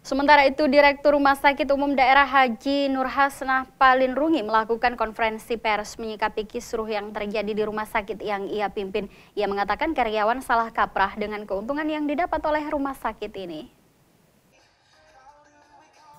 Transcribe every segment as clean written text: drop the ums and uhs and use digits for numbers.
Sementara itu, Direktur Rumah Sakit Umum Daerah Haji Nur Hasnah Palinrungi melakukan konferensi pers menyikapi kisruh yang terjadi di rumah sakit yang ia pimpin. Ia mengatakan karyawan salah kaprah dengan keuntungan yang didapat oleh rumah sakit ini.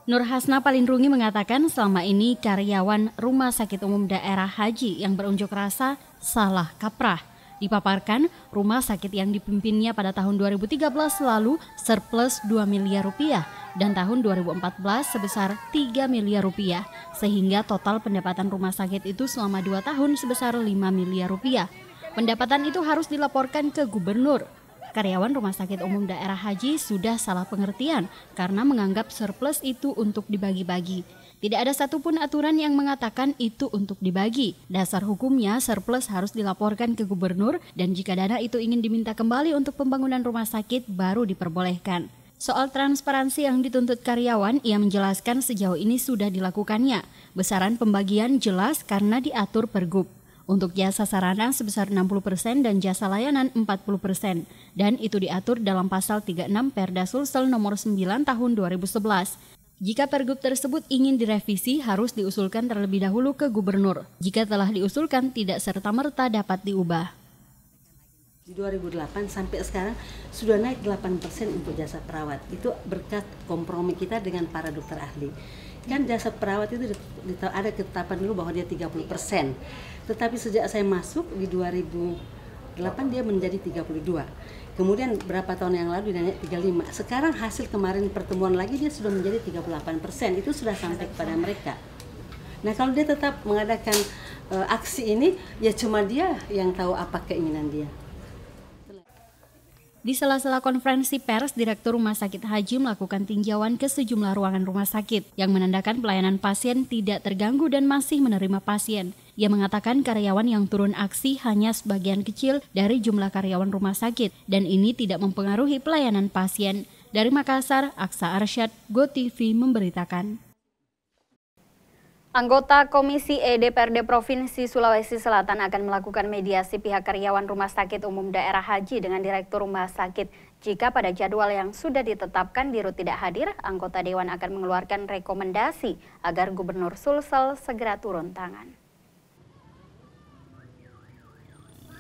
Nur Hasnah Palinrungi mengatakan selama ini karyawan Rumah Sakit Umum Daerah Haji yang berunjuk rasa salah kaprah. Dipaparkan, rumah sakit yang dipimpinnya pada tahun 2013 lalu surplus 2 miliar rupiah dan tahun 2014 sebesar 3 miliar rupiah, sehingga total pendapatan rumah sakit itu selama 2 tahun sebesar 5 miliar rupiah. Pendapatan itu harus dilaporkan ke gubernur. Karyawan Rumah Sakit Umum Daerah Haji sudah salah pengertian karena menganggap surplus itu untuk dibagi-bagi. Tidak ada satupun aturan yang mengatakan itu untuk dibagi. Dasar hukumnya surplus harus dilaporkan ke gubernur dan jika dana itu ingin diminta kembali untuk pembangunan rumah sakit baru diperbolehkan. Soal transparansi yang dituntut karyawan, ia menjelaskan sejauh ini sudah dilakukannya. Besaran pembagian jelas karena diatur Pergub. Untuk jasa sarana sebesar 60% dan jasa layanan 40%. Dan itu diatur dalam pasal 36 Perda Sulsel nomor 9 tahun 2011. Jika Pergub tersebut ingin direvisi, harus diusulkan terlebih dahulu ke gubernur. Jika telah diusulkan, tidak serta-merta dapat diubah. Di 2008 sampai sekarang sudah naik 8% untuk jasa perawat. Itu berkat kompromi kita dengan para dokter ahli. Kan jasa perawat itu ada ketetapan dulu bahwa dia 30%. Tetapi sejak saya masuk di 2008 dia menjadi 32%. Kemudian berapa tahun yang lalu dia naik 35%. Sekarang hasil kemarin pertemuan lagi dia sudah menjadi 38%. Itu sudah sampai kepada mereka. Nah kalau dia tetap mengadakan aksi ini, ya cuma dia yang tahu apa keinginan dia. Di sela-sela konferensi pers, Direktur Rumah Sakit Haji melakukan tinjauan ke sejumlah ruangan rumah sakit yang menandakan pelayanan pasien tidak terganggu dan masih menerima pasien. Ia mengatakan karyawan yang turun aksi hanya sebagian kecil dari jumlah karyawan rumah sakit dan ini tidak mempengaruhi pelayanan pasien. Dari Makassar, Aksa Arsyad, GoTV memberitakan. Anggota Komisi E DPRD Provinsi Sulawesi Selatan akan melakukan mediasi pihak karyawan Rumah Sakit Umum Daerah Haji dengan Direktur Rumah Sakit. Jika pada jadwal yang sudah ditetapkan Dirut tidak hadir, anggota Dewan akan mengeluarkan rekomendasi agar Gubernur Sulsel segera turun tangan.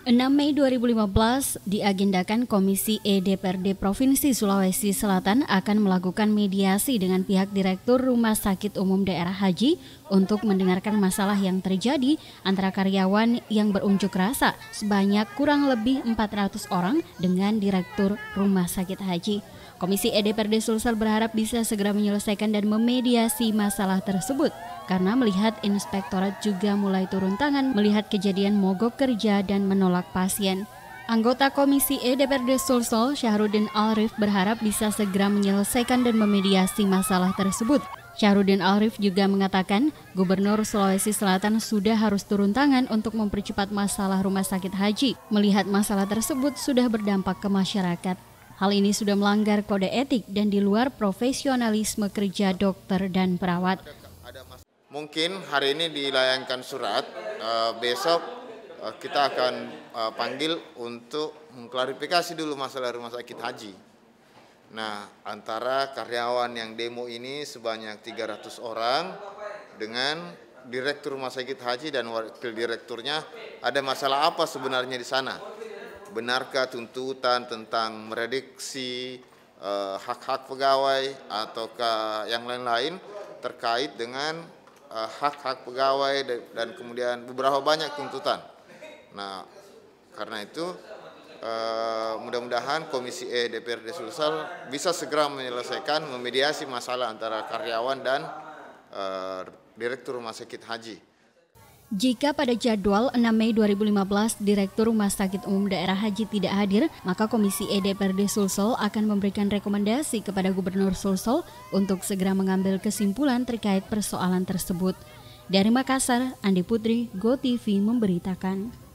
6 Mei 2015 diagendakan Komisi E DPRD Provinsi Sulawesi Selatan akan melakukan mediasi dengan pihak Direktur Rumah Sakit Umum Daerah Haji untuk mendengarkan masalah yang terjadi antara karyawan yang berunjuk rasa sebanyak kurang lebih 400 orang dengan Direktur Rumah Sakit Haji. Komisi E DPRD Sulsel berharap bisa segera menyelesaikan dan memediasi masalah tersebut karena melihat inspektorat juga mulai turun tangan melihat kejadian mogok kerja dan menolak pasien. Anggota Komisi E DPRD Sulsel, Syahrudin Alrif berharap bisa segera menyelesaikan dan memediasi masalah tersebut. Syahrudin Alrif juga mengatakan Gubernur Sulawesi Selatan sudah harus turun tangan untuk mempercepat masalah rumah sakit haji, melihat masalah tersebut sudah berdampak ke masyarakat. Hal ini sudah melanggar kode etik dan di luar profesionalisme kerja dokter dan perawat. Mungkin hari ini dilayangkan surat, besok kita akan panggil untuk mengklarifikasi dulu masalah rumah sakit haji. Nah, antara karyawan yang demo ini sebanyak 300 orang dengan Direktur Rumah Sakit Haji dan Wakil Direkturnya, ada masalah apa sebenarnya di sana? Benarkah tuntutan tentang mereduksi hak-hak pegawai ataukah yang lain-lain terkait dengan hak-hak pegawai dan kemudian beberapa banyak tuntutan. Nah, karena itu mudah-mudahan Komisi E DPRD Sulsel bisa segera menyelesaikan memediasi masalah antara karyawan dan Direktur Rumah Sakit Haji. Jika pada jadwal 6 Mei 2015 Direktur Rumah Sakit Umum Daerah Haji tidak hadir, maka Komisi E DPRD Sulsel akan memberikan rekomendasi kepada Gubernur Sulsel untuk segera mengambil kesimpulan terkait persoalan tersebut. Dari Makassar, Andi Putri, GoTV memberitakan.